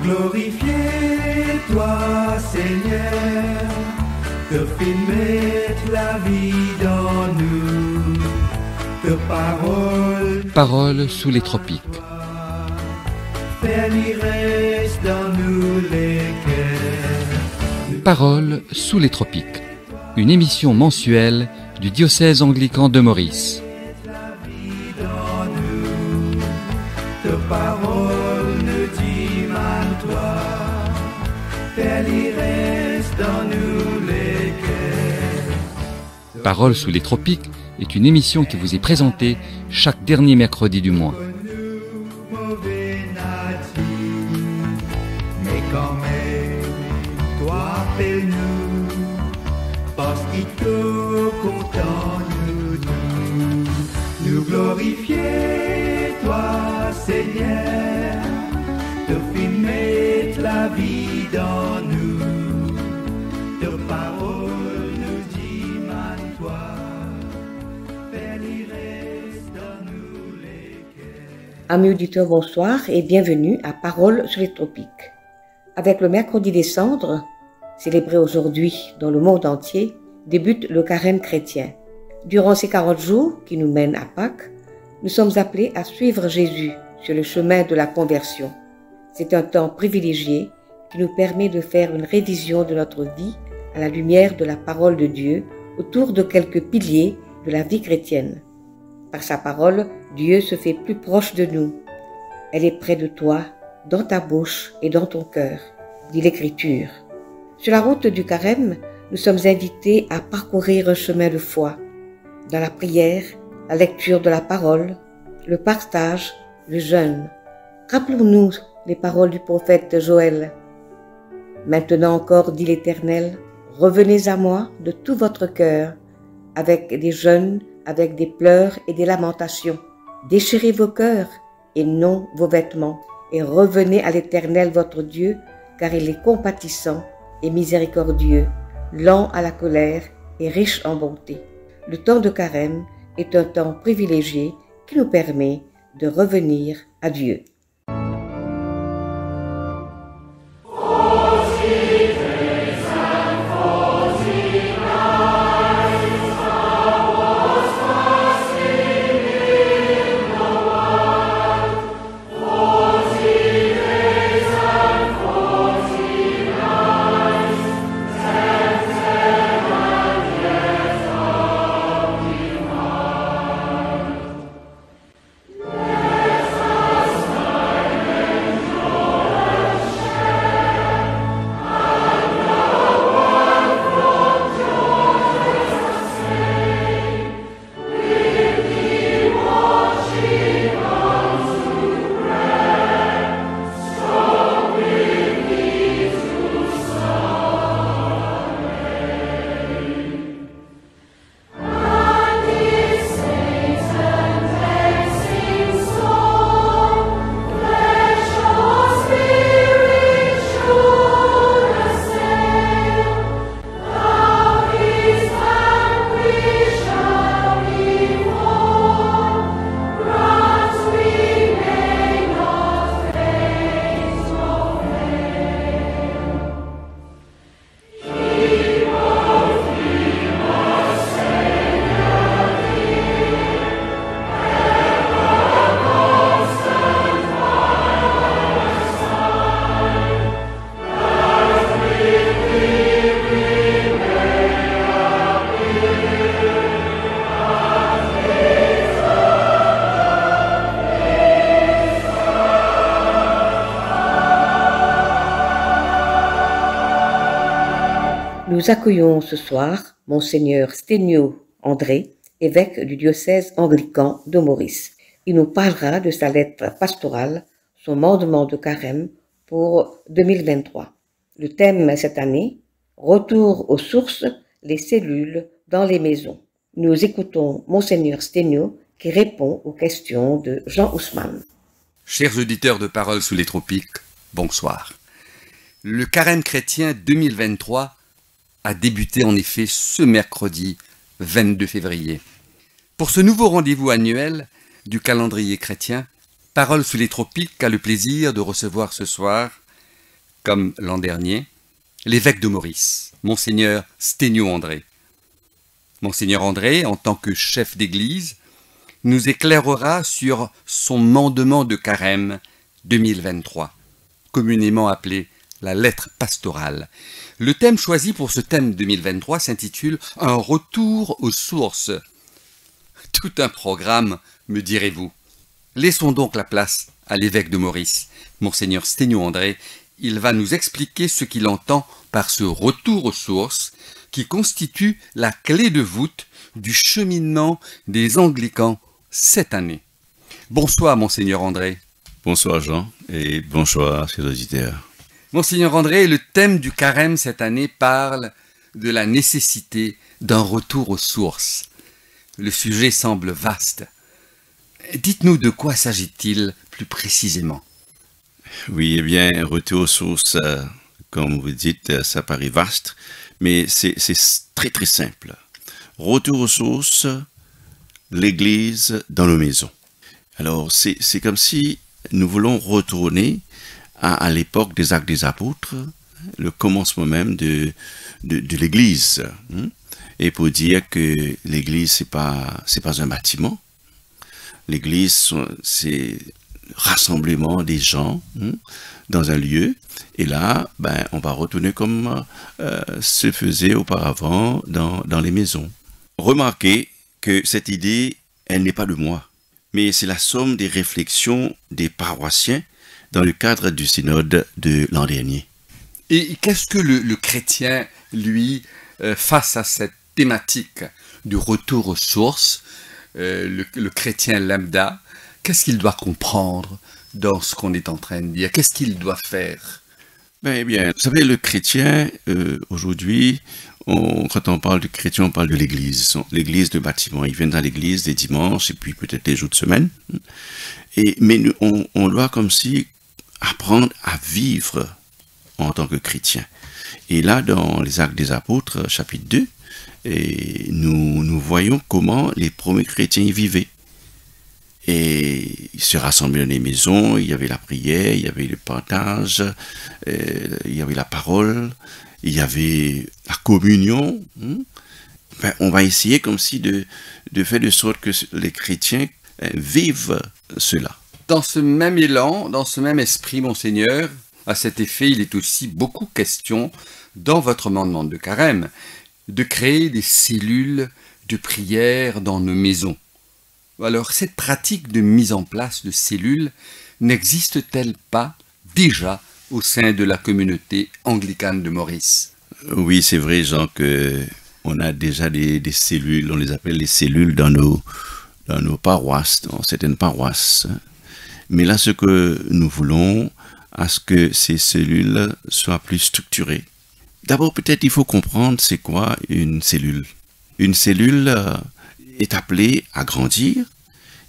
glorifier toi, Seigneur, te mettre la vie dans nous, te Paroles sous les tropiques. Reste dans nous les cœurs. Paroles sous les tropiques. Une émission mensuelle du diocèse anglican de Maurice. Ta parole ne dit mal toi, reste dans nous les cœurs. Paroles sous les tropiques est une émission qui vous est présentée chaque dernier mercredi du mois. Mais quand même, toi appelle-nous, parce qu'il te content nous glorifier, toi Seigneur, te mettre la vie dans nous, ta parole nous dit mal toi, reste dans nous les cœurs. Amis auditeurs, bonsoir et bienvenue à Paroles sur les tropiques. Avec le mercredi des cendres, célébré aujourd'hui dans le monde entier, débute le carême chrétien. Durant ces 40 jours qui nous mènent à Pâques, nous sommes appelés à suivre Jésus sur le chemin de la conversion. C'est un temps privilégié qui nous permet de faire une révision de notre vie à la lumière de la parole de Dieu autour de quelques piliers de la vie chrétienne. Par sa parole, Dieu se fait plus proche de nous. Elle est près de toi, dans ta bouche et dans ton cœur, dit l'Écriture. Sur la route du carême, nous sommes invités à parcourir un chemin de foi. Dans la prière, la lecture de la parole, le partage, le jeûne. Rappelons-nous les paroles du prophète Joël. Maintenant encore, dit l'Éternel, revenez à moi de tout votre cœur, avec des jeûnes, avec des pleurs et des lamentations. Déchirez vos cœurs et non vos vêtements, et revenez à l'Éternel votre Dieu, car il est compatissant et miséricordieux, lent à la colère et riche en bonté. Le temps de carême est un temps privilégié qui nous permet de revenir à Dieu. Nous accueillons ce soir Monseigneur Sténio André, évêque du diocèse anglican de Maurice. Il nous parlera de sa lettre pastorale, son mandement de carême pour 2023. Le thème cette année, retour aux sources, les cellules dans les maisons. Nous écoutons Monseigneur Sténio qui répond aux questions de Jean Ousmane. Chers auditeurs de Paroles sous les tropiques, bonsoir. Le carême chrétien 2023 a débuté en effet ce mercredi 22 février. Pour ce nouveau rendez-vous annuel du calendrier chrétien, Paroles sous les tropiques a le plaisir de recevoir ce soir comme l'an dernier, l'évêque de Maurice, Monseigneur Sténio André. Monseigneur André, en tant que chef d'église, nous éclairera sur son mandement de carême 2023, communément appelé la lettre pastorale. Le thème choisi pour ce thème 2023 s'intitule « Un retour aux sources ». Tout un programme, me direz-vous. Laissons donc la place à l'évêque de Maurice, Monseigneur Sténio André. Il va nous expliquer ce qu'il entend par ce retour aux sources qui constitue la clé de voûte du cheminement des anglicans cette année. Bonsoir, Monseigneur André. Bonsoir Jean et bonsoir chers auditeurs. Monseigneur André, le thème du carême cette année parle de la nécessité d'un retour aux sources. Le sujet semble vaste. Dites-nous de quoi s'agit-il plus précisément? Oui, eh bien, retour aux sources, comme vous dites, ça paraît vaste, mais c'est très très simple. Retour aux sources, l'Église dans nos maisons. Alors, c'est comme si nous voulons retourner à l'époque des Actes des Apôtres, le commencement même de l'Église. Et pour dire que l'Église, c'est pas un bâtiment. L'Église, c'est rassemblement des gens dans un lieu. Et là, on va retourner comme se faisait auparavant dans les maisons. Remarquez que cette idée, elle n'est pas de moi, mais c'est la somme des réflexions des paroissiens dans le cadre du synode de l'an dernier. Et qu'est-ce que le chrétien, lui, face à cette thématique du retour aux sources, le chrétien lambda, qu'est-ce qu'il doit comprendre dans ce qu'on est en train de dire? Qu'est-ce qu'il doit faire? Eh bien, vous savez, le chrétien, aujourd'hui, quand on parle de chrétien, on parle de l'église. L'église de bâtiment. Ils viennent dans l'église les dimanches et puis peut-être les jours de semaine. Mais on doit comme si apprendre à vivre en tant que chrétien. Et là, dans les Actes des Apôtres, chapitre 2, nous voyons comment les premiers chrétiens y vivaient. Et ils se rassemblaient dans les maisons, il y avait la prière, il y avait le partage, il y avait la parole, il y avait la communion. On va essayer comme si de faire de sorte que les chrétiens vivent cela. Dans ce même élan, dans ce même esprit, Monseigneur, à cet effet, il est aussi beaucoup question, dans votre mandement de carême, de créer des cellules de prière dans nos maisons. Alors, cette pratique de mise en place de cellules n'existe-t-elle pas déjà au sein de la communauté anglicane de Maurice? Oui, c'est vrai, Jean, qu'on a déjà des cellules, on les appelle les cellules dans nos paroisses, dans certaines paroisses. Mais là, ce que nous voulons, à ce que ces cellules soient plus structurées. D'abord, peut-être il faut comprendre c'est quoi une cellule. Une cellule est appelée à grandir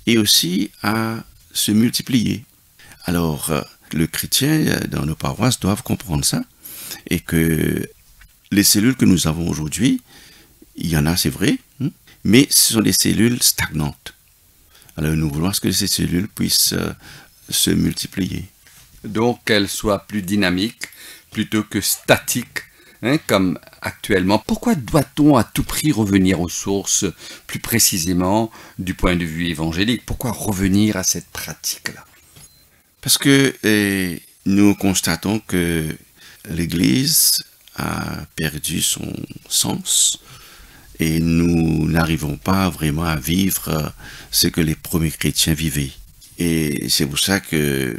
et aussi à se multiplier. Alors, le chrétien dans nos paroisses doivent comprendre ça et que les cellules que nous avons aujourd'hui, il y en a, c'est vrai, mais ce sont des cellules stagnantes. Alors, nous voulons que ces cellules puissent se multiplier. Donc, qu'elles soient plus dynamiques plutôt que statiques, comme actuellement. Pourquoi doit-on à tout prix revenir aux sources, plus précisément du point de vue évangélique? Pourquoi revenir à cette pratique-là? Parce que nous constatons que l'Église a perdu son sens et nous n'arrivons pas vraiment à vivre ce que les premiers chrétiens vivaient. Et c'est pour ça que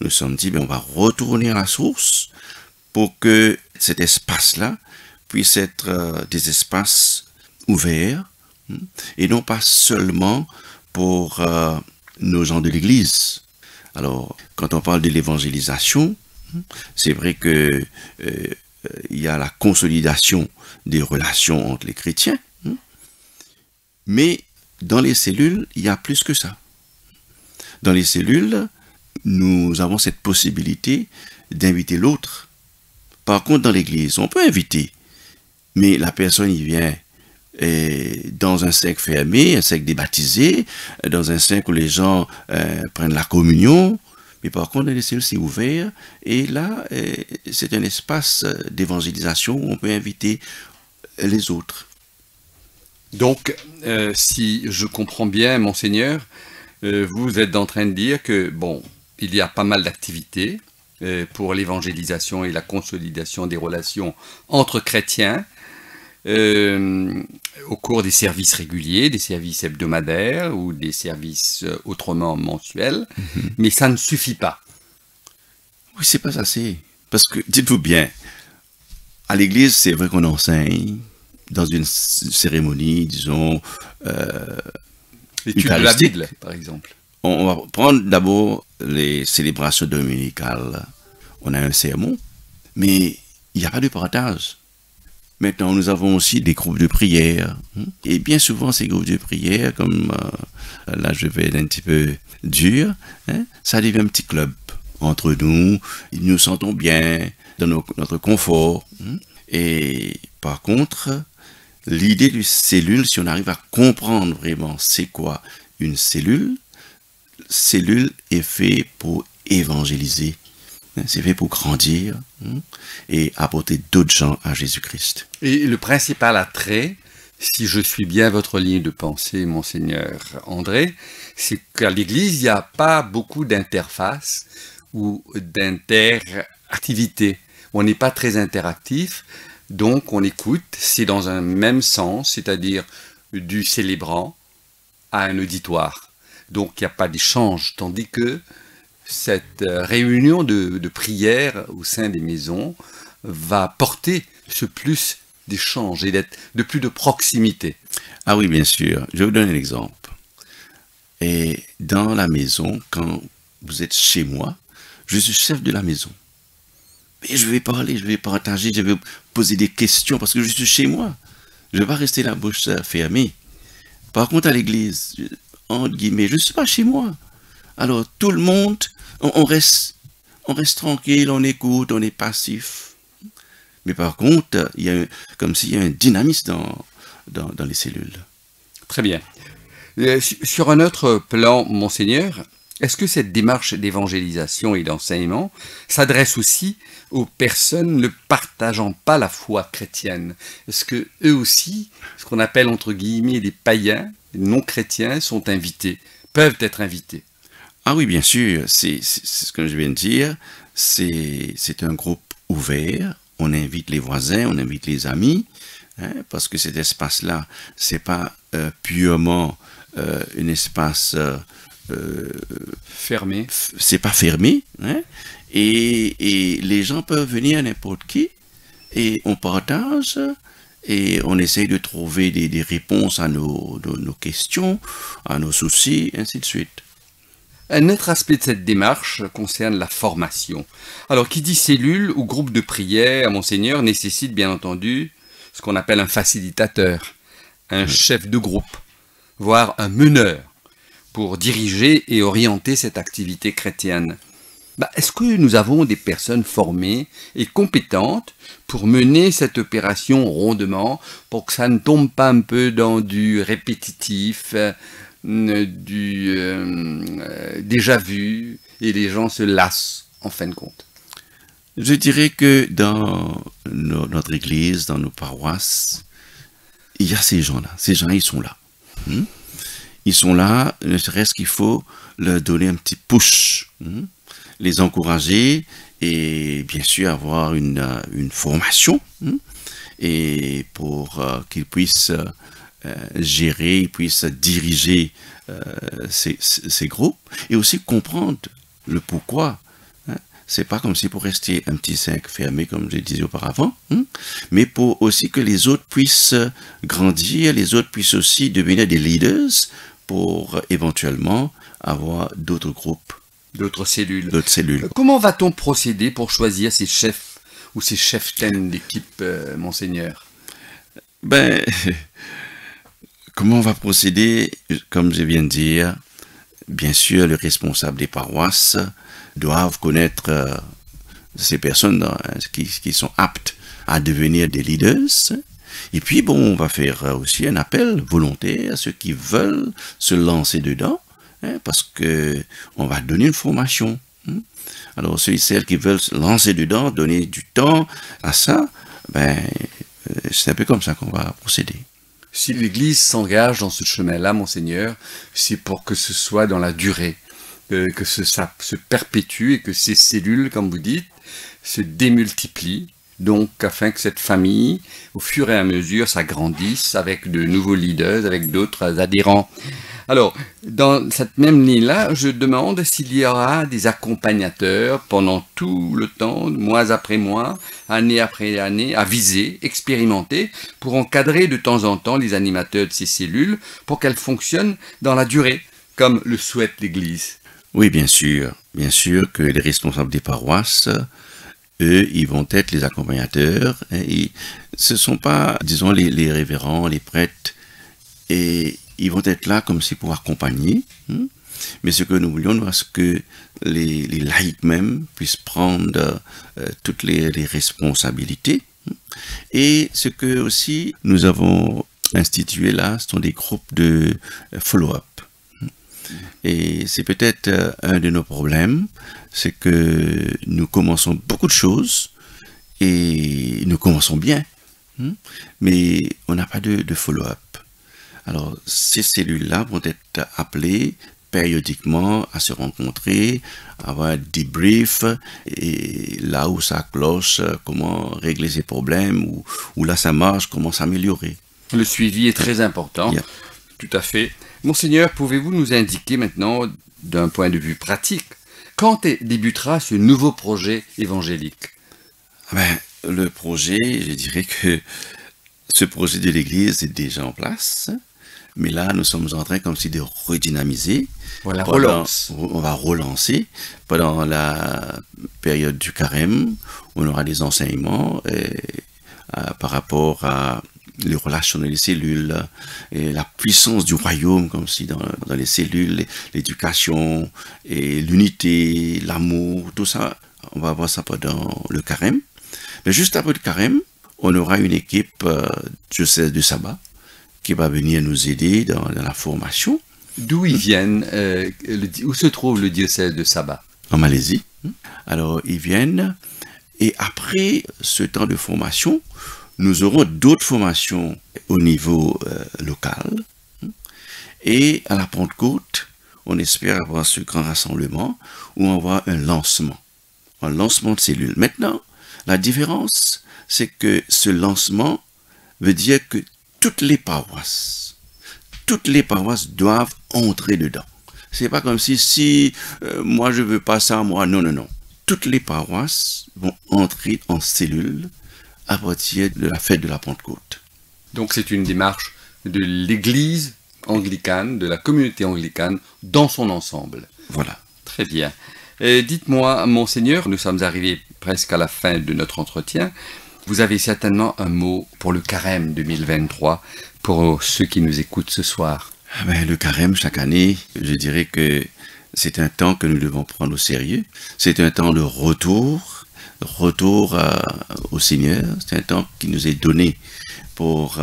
nous sommes dit, on va retourner à la source pour que cet espace-là puisse être des espaces ouverts et non pas seulement pour nos gens de l'Église. Alors, quand on parle de l'évangélisation, c'est vrai que il y a la consolidation des relations entre les chrétiens, mais dans les cellules, il y a plus que ça. Dans les cellules, nous avons cette possibilité d'inviter l'autre. Par contre, dans l'église, on peut inviter, mais la personne y vient dans un cercle fermé, un cercle débaptisé, dans un cercle où les gens prennent la communion, Mais par contre, les cellules, c'est ouvert. Et là, c'est un espace d'évangélisation où on peut inviter les autres. Donc, si je comprends bien, monseigneur, vous êtes en train de dire que, bon, il y a pas mal d'activités pour l'évangélisation et la consolidation des relations entre chrétiens au cours des services réguliers, des services hebdomadaires ou des services autrement mensuels, mais ça ne suffit pas. Oui, c'est pas assez. Parce que, dites-vous bien, à l'église, c'est vrai qu'on enseigne dans une cérémonie, disons, L'étude de la Bible, par exemple. On va prendre d'abord les célébrations dominicales. On a un sermon, mais il n'y a pas de partage. Maintenant, nous avons aussi des groupes de prière. Et bien souvent, ces groupes de prière, comme là, je vais être un petit peu dur, ça devient un petit club entre nous. Nous nous sentons bien dans notre confort. Et par contre, l'idée d'une cellule, si on arrive à comprendre vraiment c'est quoi une cellule est fait pour évangéliser. C'est fait pour grandir et apporter d'autres gens à Jésus-Christ. Et le principal attrait, si je suis bien votre ligne de pensée, monseigneur André, c'est qu'à l'Église, il n'y a pas beaucoup d'interfaces ou d'interactivité. On n'est pas très interactif, donc on écoute, c'est dans un même sens, c'est-à-dire du célébrant à un auditoire. Donc il n'y a pas d'échange, tandis que cette réunion de prière au sein des maisons va porter ce plus d'échange et de plus de proximité. Ah oui, bien sûr. Je vais vous donner un exemple. Et dans la maison, quand vous êtes chez moi, je suis chef de la maison. Et je vais parler, je vais partager, je vais poser des questions parce que je suis chez moi. Je ne vais pas rester la bouche fermée. Par contre, à l'église, entre guillemets, je ne suis pas chez moi. Alors, tout le monde, on reste tranquille, on écoute, on est passif. Mais par contre, il y a comme s'il y a un dynamisme dans les cellules. Très bien. Sur un autre plan, monseigneur, est-ce que cette démarche d'évangélisation et d'enseignement s'adresse aussi aux personnes ne partageant pas la foi chrétienne? Est-ce que eux aussi, ce qu'on appelle entre guillemets des païens, des non-chrétiens, sont invités, peuvent être invités? Ah oui, bien sûr, c'est ce que je viens de dire. C'est un groupe ouvert. On invite les voisins, on invite les amis, parce que cet espace-là, c'est pas purement un espace fermé. C'est pas fermé, et les gens peuvent venir à n'importe qui, et on partage, et on essaye de trouver des réponses à nos questions, à nos soucis, ainsi de suite. Un autre aspect de cette démarche concerne la formation. Alors, qui dit cellule ou groupe de prière, monseigneur, nécessite bien entendu ce qu'on appelle un facilitateur, un chef de groupe, voire un meneur, pour diriger et orienter cette activité chrétienne. Est-ce que nous avons des personnes formées et compétentes pour mener cette opération rondement, pour que ça ne tombe pas un peu dans du répétitif, du déjà vu, et les gens se lassent en fin de compte? Je dirais que dans notre église, dans nos paroisses, il y a ces gens-là. Ces gens, ils sont là. Ils sont là, ne serait-ce qu'il faut leur donner un petit push, les encourager et bien sûr avoir une formation et pour qu'ils puissent gérer, ils puissent diriger ces groupes et aussi comprendre le pourquoi. C'est pas comme si pour rester un petit cercle fermé, comme je disais auparavant, mais pour aussi que les autres puissent grandir, les autres puissent aussi devenir des leaders pour éventuellement avoir d'autres groupes. D'autres cellules. D'autres cellules. Comment va-t-on procéder pour choisir ces chefs ou ces cheftaines d'équipe, monseigneur? Comment on va procéder? Comme je viens de dire, bien sûr, le responsable des paroisses doivent connaître ces personnes qui sont aptes à devenir des leaders. Et puis, on va faire aussi un appel volontaire à ceux qui veulent se lancer dedans, parce que on va donner une formation. Alors ceux et celles qui veulent se lancer dedans, donner du temps à ça, c'est un peu comme ça qu'on va procéder. Si l'Église s'engage dans ce chemin-là, Monseigneur, c'est pour que ce soit dans la durée, ça se perpétue et que ces cellules, comme vous dites, se démultiplient, donc afin que cette famille, au fur et à mesure, s'agrandisse avec de nouveaux leaders, avec d'autres adhérents. Alors, dans cette même ligne-là, je demande s'il y aura des accompagnateurs pendant tout le temps, mois après mois, année après année, à viser, expérimenter, pour encadrer de temps en temps les animateurs de ces cellules, pour qu'elles fonctionnent dans la durée, comme le souhaite l'Église. Oui, bien sûr que les responsables des paroisses, eux, ils vont être les accompagnateurs. Ce ne sont pas, disons, les révérends, les prêtres, et ils vont être là comme si pour accompagner. Mais ce que nous voulions, c'est que les laïcs même puissent prendre toutes les responsabilités. Et ce que aussi nous avons institué là, ce sont des groupes de follow-up. Et c'est peut-être un de nos problèmes, c'est que nous commençons beaucoup de choses et nous commençons bien, mais on n'a pas de follow-up. Alors ces cellules-là vont être appelées périodiquement à se rencontrer, à avoir un débrief, et là où ça cloche, comment régler ces problèmes, ou là ça marche, comment s'améliorer. Le suivi est très important, Yeah. Tout à fait. Monseigneur, pouvez-vous nous indiquer maintenant, d'un point de vue pratique, quand débutera ce nouveau projet évangélique? Le projet, je dirais que ce projet de l'Église est déjà en place, mais là nous sommes en train comme si de redynamiser. Voilà, relance. On va relancer pendant la période du carême. On aura des enseignements par rapport à les relations dans les cellules, et la puissance du royaume, comme si dans les cellules, l'éducation, et l'unité, l'amour, tout ça, on va voir ça pendant le carême. Mais juste après le carême, on aura une équipe diocèse de Saba qui va venir nous aider dans la formation. D'où ils viennent, où se trouve le diocèse de Saba? En Malaisie. Alors, ils viennent, et après ce temps de formation, nous aurons d'autres formations au niveau local. Et à la Pentecôte, on espère avoir ce grand rassemblement où on va avoir un lancement de cellules. Maintenant, la différence, c'est que ce lancement veut dire que toutes les paroisses doivent entrer dedans. C'est pas comme si moi je veux pas ça, moi, non. Toutes les paroisses vont entrer en cellule à partir de la fête de la Pentecôte. Donc c'est une démarche de l'Église anglicane, de la communauté anglicane dans son ensemble. Voilà. Très bien. Dites-moi, Monseigneur, nous sommes arrivés presque à la fin de notre entretien. Vous avez certainement un mot pour le carême 2023, pour ceux qui nous écoutent ce soir. Le carême, chaque année, je dirais que c'est un temps que nous devons prendre au sérieux. C'est un temps de retour au Seigneur. C'est un temps qui nous est donné pour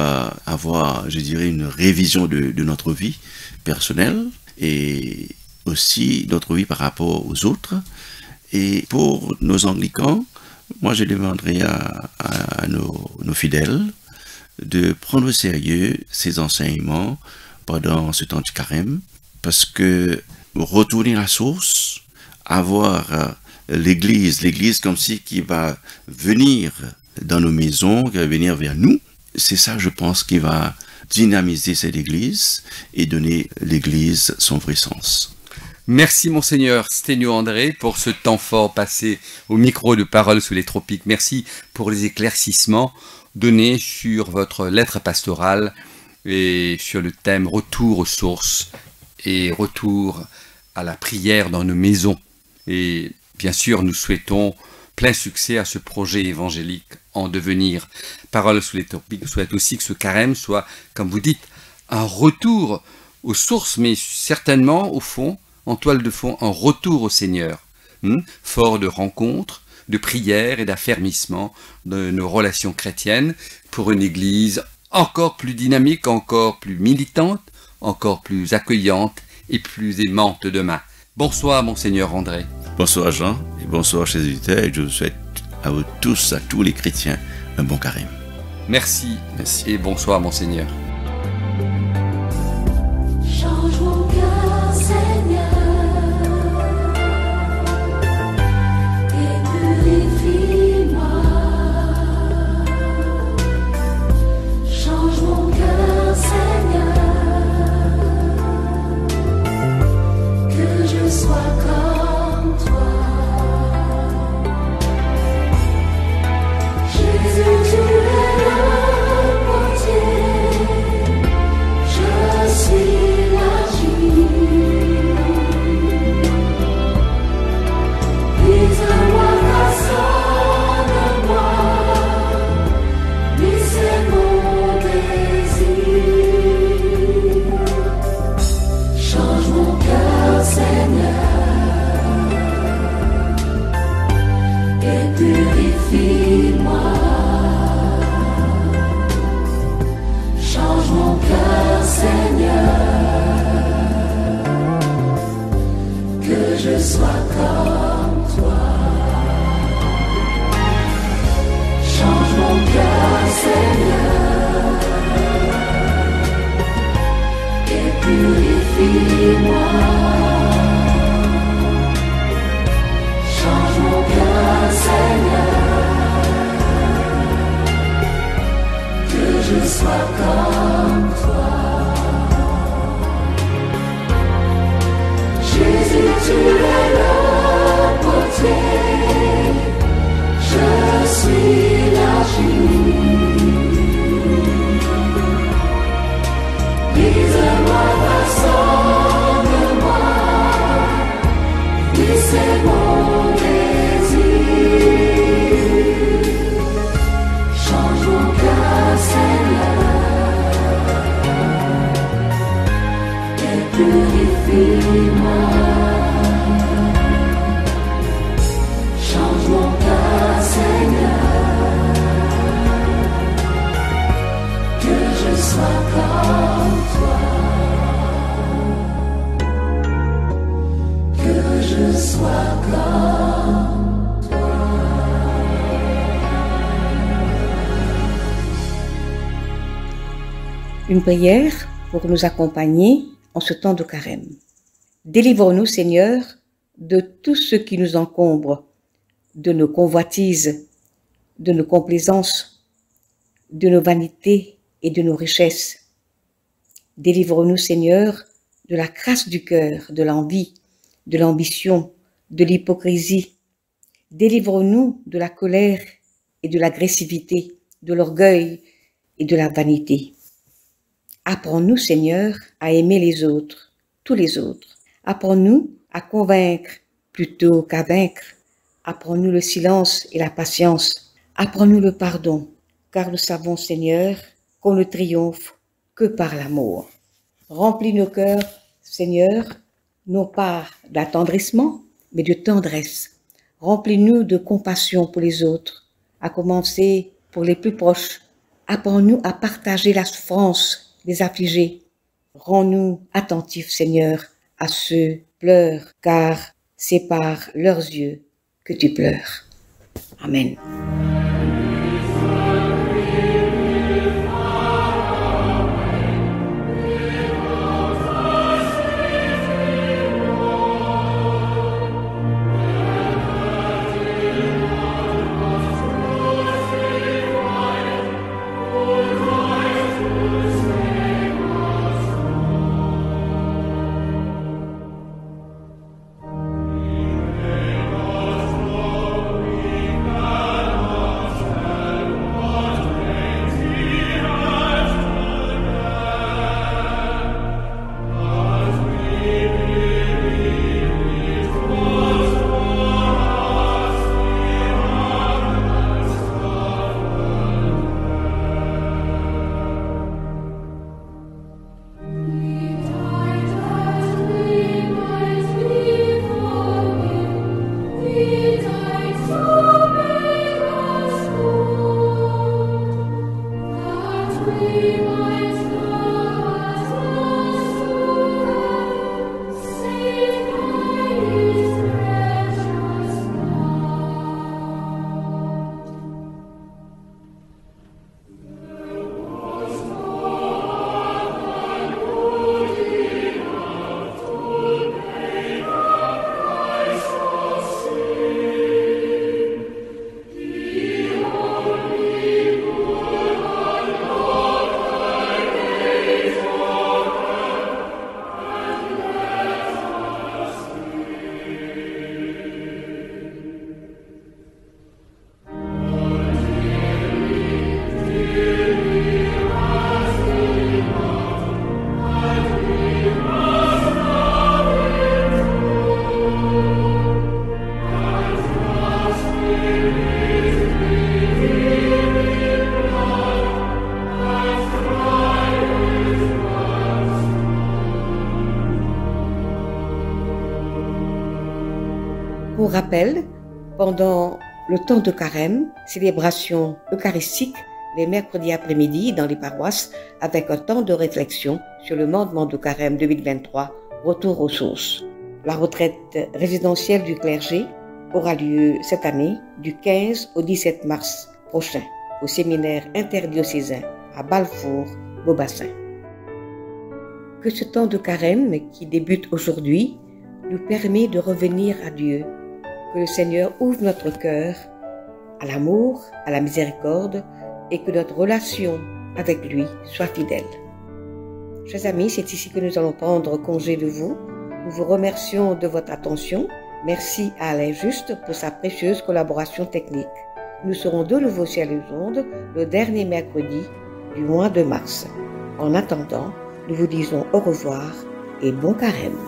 avoir, je dirais, une révision de notre vie personnelle et aussi notre vie par rapport aux autres. Et pour nos anglicans, moi je demanderai à nos fidèles de prendre au sérieux ces enseignements pendant ce temps du carême, parce que retourner à la source, avoir l'église comme si qui va venir dans nos maisons, qui va venir vers nous, c'est ça, je pense, qui va dynamiser cette église et donner l'église son vrai sens. Merci Monseigneur Sténio André pour ce temps fort passé au micro de Paroles sous les tropiques. Merci pour les éclaircissements donnés sur votre lettre pastorale et sur le thème retour aux sources et retour à la prière dans nos maisons. Et bien sûr, nous souhaitons plein succès à ce projet évangélique en devenir. Paroles sous les tropiques souhaite aussi que ce carême soit, comme vous dites, un retour aux sources, mais certainement, au fond, en toile de fond, un retour au Seigneur, fort de rencontres, de prières et d'affermissement de nos relations chrétiennes pour une Église encore plus dynamique, encore plus militante, encore plus accueillante et plus aimante demain. Bonsoir, Monseigneur André. Bonsoir Jean et bonsoir chers auditeurs et je vous souhaite à vous tous, à tous les chrétiens, un bon carême. Merci. Merci. Et bonsoir, Monseigneur. Change mon cœur, Seigneur, et purifie-moi. Change mon cœur, Seigneur, que je sois comme toi. Jésus, tu es le portier, je suis l'argile. Brise-moi, façonne-moi, mais c'est mon désir. Change mon cœur, Seigneur, et purifie-moi. Change mon cœur, Seigneur, que je sois comme toi. Change mon cœur, Seigneur, et purifie-moi. Change mon cœur, Seigneur, que je sois comme toi. Jésus, tu es le portier, je suis l'argile. Brise-moi, façonne-moi, oui, c'est mon désir. Change mon cœur, Seigneur, et purifie-moi. Change mon cœur, Seigneur, que je sois comme toi. Que je sois comme toi. Une prière pour nous accompagner en ce temps de carême. Délivre-nous, Seigneur, de tout ce qui nous encombre, de nos convoitises, de nos complaisances, de nos vanités et de nos richesses. Délivre-nous, Seigneur, de la crasse du cœur, de l'envie, de l'ambition, de l'hypocrisie. Délivre-nous de la colère et de l'agressivité, de l'orgueil et de la vanité. Apprends-nous, Seigneur, à aimer les autres, tous les autres. Apprends-nous à convaincre plutôt qu'à vaincre. Apprends-nous le silence et la patience. Apprends-nous le pardon, car nous savons, Seigneur, qu'on ne triomphe que par l'amour. Remplis nos cœurs, Seigneur, non pas d'attendrissement, mais de tendresse. Remplis-nous de compassion pour les autres, à commencer pour les plus proches. Apprends-nous à partager la souffrance des affligés. Rends-nous attentifs, Seigneur, à ceux qui pleurent, car c'est par leurs yeux que tu pleures. Amen. Pour rappel, pendant le temps de carême, célébration eucharistique les mercredis après-midi dans les paroisses avec un temps de réflexion sur le mandement de carême 2023, retour aux sources. La retraite résidentielle du clergé aura lieu cette année du 15 au 17 mars prochain au séminaire interdiocésain à Balfour-Beaubassin. Que ce temps de carême qui débute aujourd'hui nous permet de revenir à Dieu, que le Seigneur ouvre notre cœur à l'amour, à la miséricorde et que notre relation avec lui soit fidèle. Chers amis, c'est ici que nous allons prendre congé de vous. Nous vous remercions de votre attention. Merci à Alain Juste pour sa précieuse collaboration technique. Nous serons de nouveau sur les ondes le dernier mercredi du mois de mars. En attendant, nous vous disons au revoir et bon carême.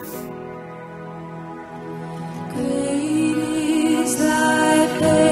Great is thy faith.